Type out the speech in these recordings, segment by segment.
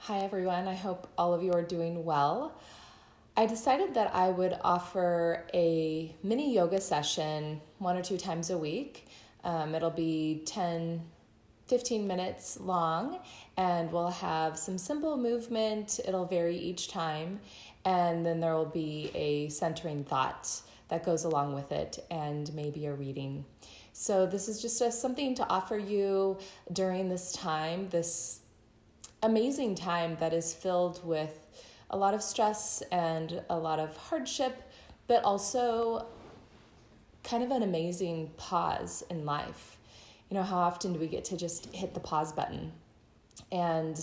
Hi everyone, I hope all of you are doing well. I decided that I would offer a mini yoga session 1 or 2 times a week. It'll be 10, 15 minutes long, and we'll have some simple movement. It'll vary each time, and then there will be a centering thought that goes along with it, and maybe a reading. So this is just something to offer you during this time, this amazing time that is filled with a lot of stress and a lot of hardship, but also kind of an amazing pause in life. You know, how often do we get to just hit the pause button? And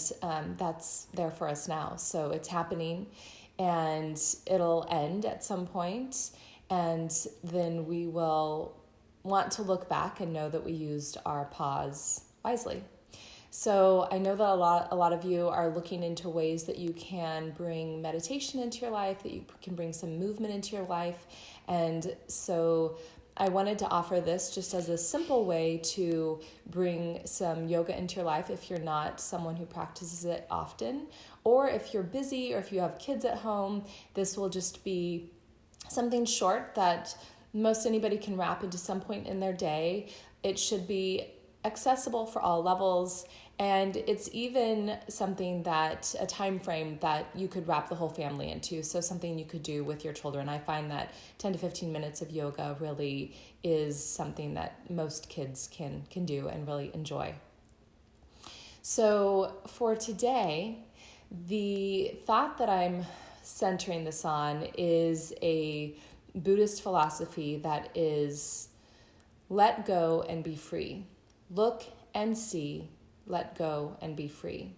that's there for us now. So it's happening and it'll end at some point, and then we will want to look back and know that we used our pause wisely. So I know that a lot of you are looking into ways that you can bring meditation into your life, that you can bring some movement into your life. And so I wanted to offer this just as a simple way to bring some yoga into your life if you're not someone who practices it often, or if you're busy or if you have kids at home. This will just be something short that most anybody can wrap into some point in their day. It should be accessible for all levels, and it's even something that a time frame that you could wrap the whole family into, so something you could do with your children. I find that 10 to 15 minutes of yoga really is something that most kids can do and really enjoy. So for today, the thought that I'm centering this on is a Buddhist philosophy that is let go and be free. Look and see, let go and be free.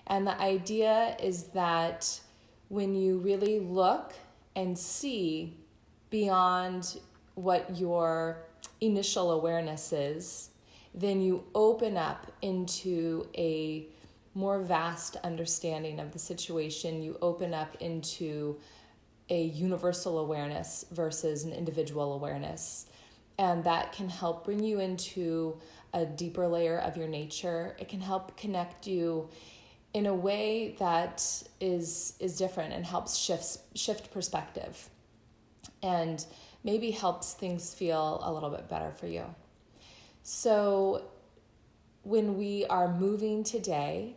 And the idea is that when you really look and see beyond what your initial awareness is, then you open up into a more vast understanding of the situation. You open up into a universal awareness versus an individual awareness. And that can help bring you into a deeper layer of your nature. It can help connect you in a way that is different and helps shift perspective, and maybe helps things feel a little bit better for you. So when we are moving today,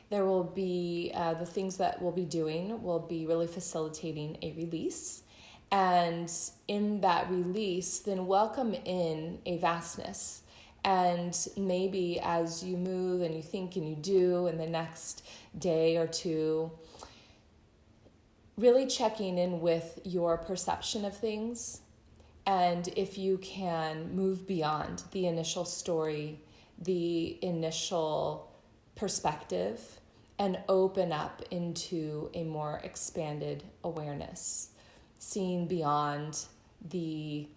there will be the things that we'll be doing will be really facilitating a release. And in that release, then welcome in a vastness. And maybe as you move and you think and you do in the next day or two, really checking in with your perception of things. And if you can move beyond the initial story, the initial perspective, and open up into a more expanded awareness, seeing beyond the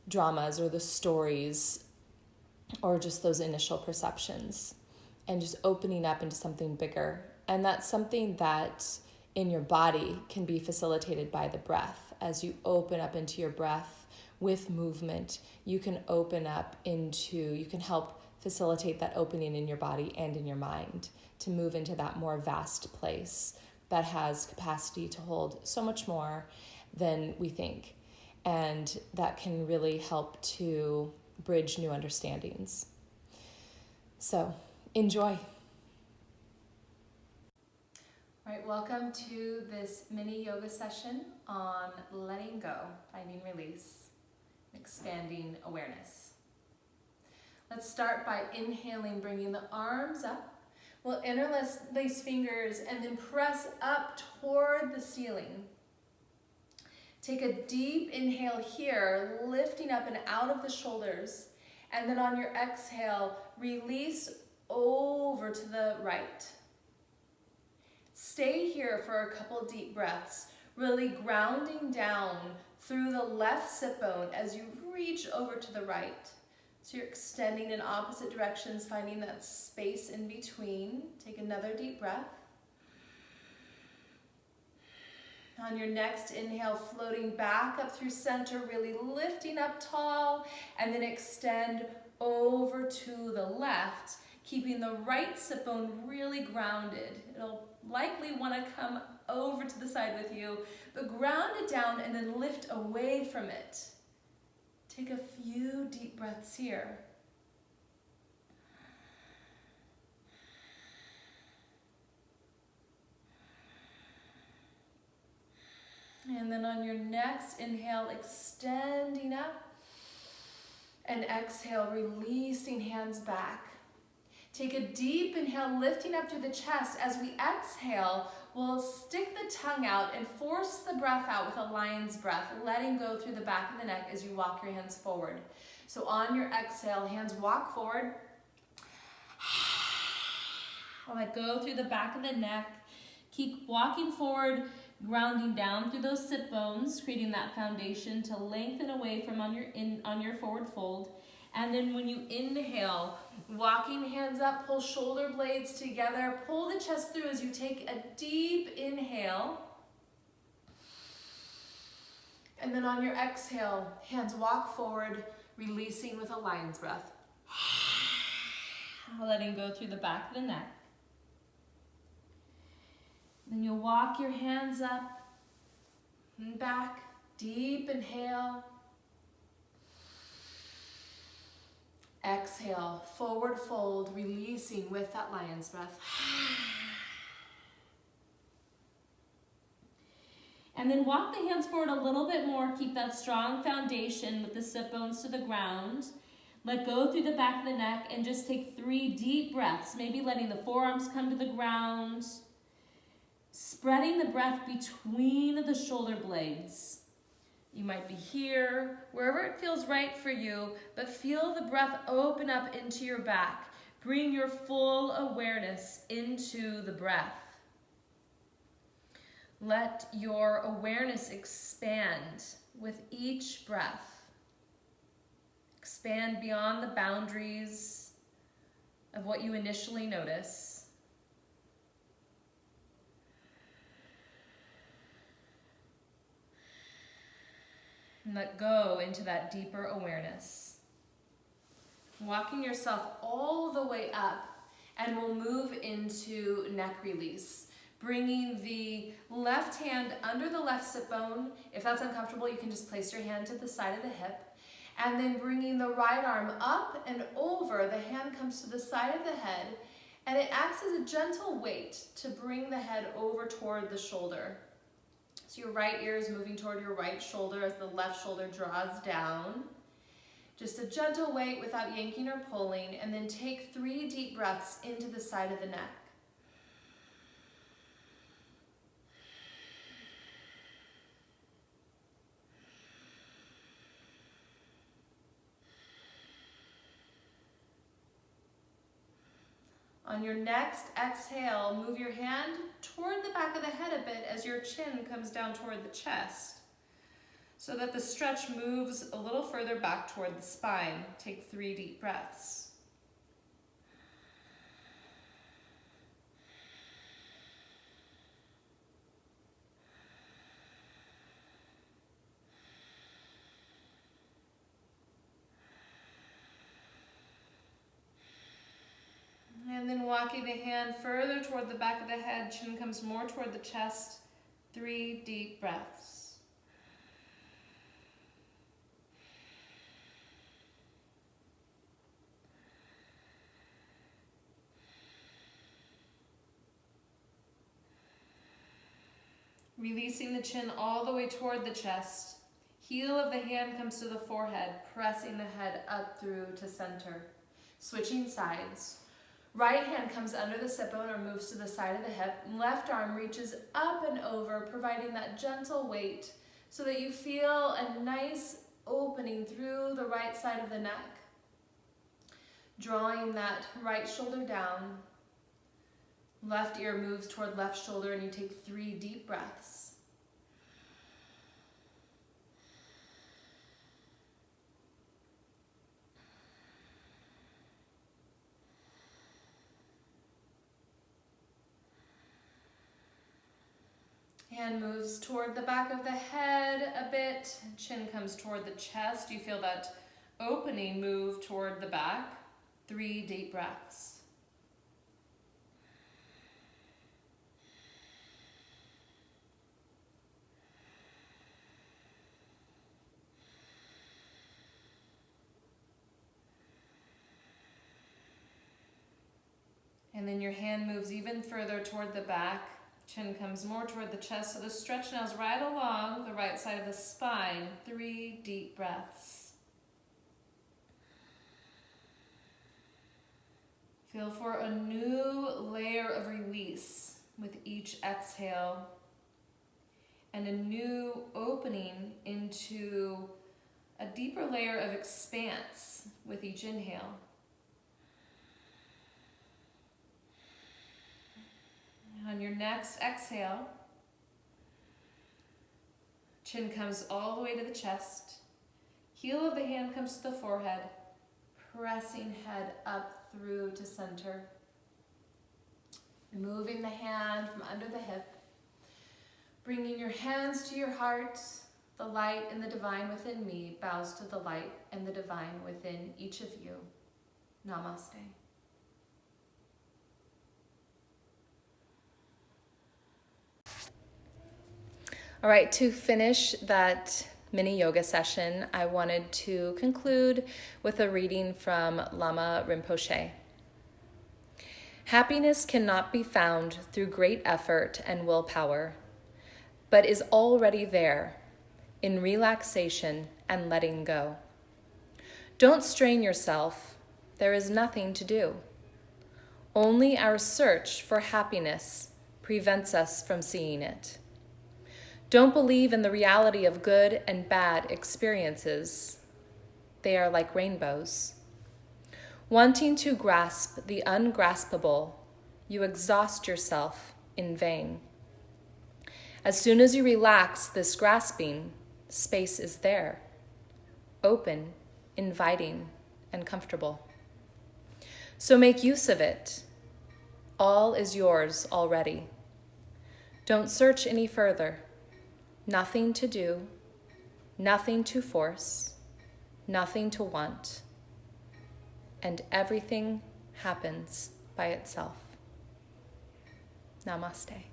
dramas or the stories or just those initial perceptions, and just opening up into something bigger. And that's something that in your body can be facilitated by the breath. As you open up into your breath with movement, you can you can help facilitate that opening in your body and in your mind to move into that more vast place that has capacity to hold so much more than we think. And that can really help to bridge new understandings. So enjoy. All right, welcome to this mini yoga session on letting go, finding release, expanding awareness. Let's start by inhaling, bringing the arms up. We'll interlace fingers and then press up toward the ceiling. Take a deep inhale here, lifting up and out of the shoulders. And then on your exhale, release over to the right. Stay here for a couple deep breaths, really grounding down through the left sit bone as you reach over to the right. So you're extending in opposite directions, finding that space in between. Take another deep breath. On your next inhale, floating back up through center, really lifting up tall, and then extend over to the left, keeping the right sit bone really grounded. It'll likely want to come over to the side with you, but ground it down and then lift away from it. Take a few deep breaths here. And then on your next inhale, extending up. And exhale, releasing hands back. Take a deep inhale, lifting up through the chest. As we exhale, we'll stick the tongue out and force the breath out with a lion's breath, letting go through the back of the neck as you walk your hands forward. So on your exhale, hands walk forward. Let go through the back of the neck. Keep walking forward, grounding down through those sit bones, creating that foundation to lengthen away from on your forward fold. And then when you inhale, walking hands up, pull shoulder blades together, pull the chest through as you take a deep inhale. And then on your exhale, hands walk forward, releasing with a lion's breath. Letting go through the back of the neck. Then you'll walk your hands up and back, deep inhale. Exhale, forward fold, releasing with that lion's breath. And then walk the hands forward a little bit more. Keep that strong foundation with the sit bones to the ground. Let go through the back of the neck and just take 3 deep breaths, maybe letting the forearms come to the ground. Spreading the breath between the shoulder blades. You might be here, wherever it feels right for you, but feel the breath open up into your back. Bring your full awareness into the breath. Let your awareness expand with each breath. Expand beyond the boundaries of what you initially notice. And let go into that deeper awareness. Walking yourself all the way up, and we'll move into neck release. Bringing the left hand under the left sit bone. If that's uncomfortable, you can just place your hand to the side of the hip. And then bringing the right arm up and over. The hand comes to the side of the head, and it acts as a gentle weight to bring the head over toward the shoulder. So your right ear is moving toward your right shoulder as the left shoulder draws down. Just a gentle weight without yanking or pulling, and then take 3 deep breaths into the side of the neck. On your next exhale, move your hand toward the back of the head a bit as your chin comes down toward the chest, so that the stretch moves a little further back toward the spine. Take 3 deep breaths. And then walking the hand further toward the back of the head, chin comes more toward the chest. 3 deep breaths. Releasing the chin all the way toward the chest. Heel of the hand comes to the forehead, pressing the head up through to center. Switching sides. Right hand comes under the sit bone or moves to the side of the hip. Left arm reaches up and over, providing that gentle weight so that you feel a nice opening through the right side of the neck. Drawing that right shoulder down. Left ear moves toward left shoulder, and you take 3 deep breaths. Hand moves toward the back of the head a bit. Chin comes toward the chest. You feel that opening move toward the back. 3 deep breaths. And then your hand moves even further toward the back. Chin comes more toward the chest. So the stretch now is right along the right side of the spine. 3 deep breaths. Feel for a new layer of release with each exhale and a new opening into a deeper layer of expanse with each inhale. On your next exhale, chin comes all the way to the chest. Heel of the hand comes to the forehead, pressing head up through to center. Moving the hand from under the hip. Bringing your hands to your heart. The light and the divine within me bows to the light and the divine within each of you. Namaste. All right, to finish that mini yoga session, I wanted to conclude with a reading from Lama Rinpoche. Happiness cannot be found through great effort and willpower, but is already there in relaxation and letting go. Don't strain yourself. There is nothing to do. Only our search for happiness prevents us from seeing it. Don't believe in the reality of good and bad experiences. They are like rainbows. Wanting to grasp the ungraspable, you exhaust yourself in vain. As soon as you relax this grasping, space is there, open, inviting, and comfortable. So make use of it. All is yours already. Don't search any further. Nothing to do, nothing to force, nothing to want, and everything happens by itself. Namaste.